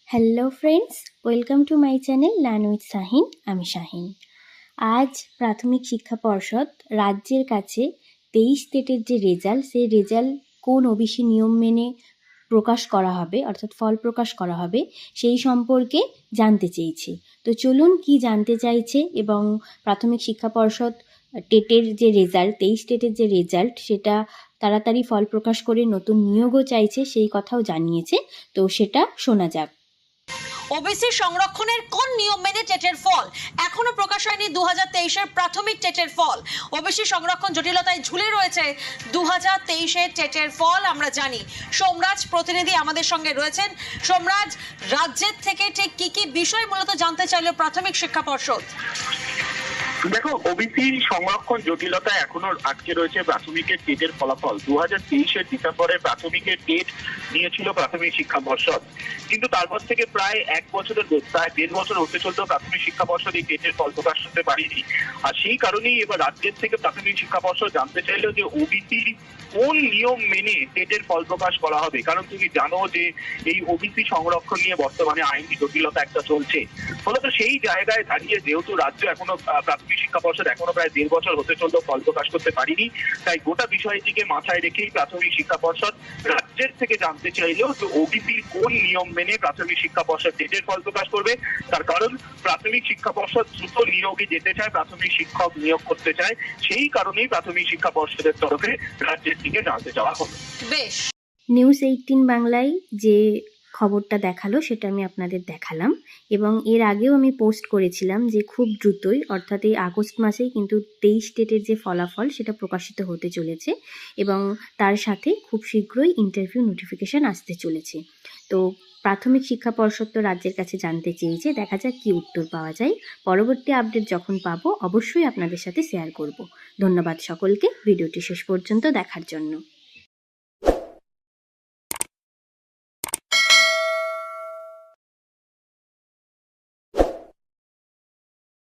Hello friends, welcome to my channel learn with Shahin. আমি শাহিন। আজ প্রাথমিক শিক্ষা পর্ষদ রাজ্যের কাছে 23 স্টেটের যে রেজাল্ট, সেই রেজাল্ট কোন ওবিসি নিয়ম মেনে প্রকাশ করা হবে, অর্থাৎ ফল প্রকাশ করা হবে, সেই সম্পর্কে জানতে চেয়েছে। তো চলুন কি জানতে চাইছে এবং প্রাথমিক শিক্ষা পর্ষদ টেটের যে রেজাল্ট, 23 স্টেটের যে রেজাল্ট, সেটা তাড়াতাড়ি ফল প্রকাশ করে নতুন নিয়োগও চাইছে, সেই কথাও জানিয়েছে। তো সেটা শোনা যাক। ওবিসি সংরক্ষণের কোন নিয়ম মেনে টেটের ফল এখনো প্রকাশ হয়নি? 2023-এর প্রাথমিক টেটের ফল। ওবিসি সংরক্ষণ জটিলতায় ঝুলে রয়েছে 2023-এর টেটের ফল, আমরা জানি। সোমরাজ প্রতিনিধি আমাদের সঙ্গে রয়েছেন। সোমরাজ, রাজ্যের থেকে ঠিক কি কি বিষয় মূলত জানতে চাইলো প্রাথমিক শিক্ষা পর্ষদ? দেখো, ওবিসি সংরক্ষণ জটিলতা এখনো আটকে রয়েছে প্রাথমিকের টেটের ফলাফল। 2023-এর ডিসেম্বরে প্রাথমিকের টেট নিয়েছিল প্রাথমিক শিক্ষা পর্ষদ, কিন্তু তারপর থেকে প্রায় প্রায় 1.5 বছর হতে চলতো প্রাথমিক শিক্ষা পর্ষদ এই টেটের ফল প্রকাশ করতে পারেনি। আর সেই কারণেই এবার রাজ্যের থেকে প্রাথমিক শিক্ষা পর্ষদ জানতে চাইলো যে ওবিসির কোন নিয়ম মেনে টেটের ফল প্রকাশ করা হবে। কারণ তুমি জানো যে এই ওবিসি সংরক্ষণ নিয়ে বর্তমানে আইনি জটিলতা একটা চলছে। ফলত সেই জায়গায় দাঁড়িয়ে যেহেতু রাজ্য এখনো প্রাথমিক শিক্ষা পর্ষদ এখনো প্রায় 1.5 বছর হতে চলতো ফল প্রকাশ করতে পারিনি, তাই গোটা বিষয়টিকে মাথায় রেখেই প্রাথমিক শিক্ষা পর্ষদ রাজ্যের থেকে জানতে চাইলো যে ওবিসির কোন নিয়ম মেনে প্রাথমিক শিক্ষা পর্ষদ টেটের ফল প্রকাশ করবে। তার কারণ প্রাথমিক শিক্ষা পর্ষদ দ্রুত নিয়োগে যেতে চায়, প্রাথমিক শিক্ষক নিয়োগ করতে চায়। সেই কারণেই প্রাথমিক শিক্ষা পর্ষদের তরফে রাজ্যের দিকে জানতে চাওয়া হলো। বেশ। নিউজ 18 বাংলায় যে খবরটা দেখালো সেটা আমি আপনাদের দেখালাম, এবং এর আগেও আমি পোস্ট করেছিলাম যে খুব দ্রুতই, অর্থাৎ এই আগস্ট মাসেই কিন্তু 23 স্টেটের যে ফলাফল সেটা প্রকাশিত হতে চলেছে, এবং তার সাথে খুব শীঘ্রই ইন্টারভিউ নোটিফিকেশান আসতে চলেছে। তো প্রাথমিক শিক্ষা পর্ষদ তো রাজ্যের কাছে জানতে চেয়েছে, দেখা যাক কী উত্তর পাওয়া যায়। পরবর্তী আপডেট যখন পাবো অবশ্যই আপনাদের সাথে শেয়ার করব। ধন্যবাদ সকলকে ভিডিওটি শেষ পর্যন্ত দেখার জন্য।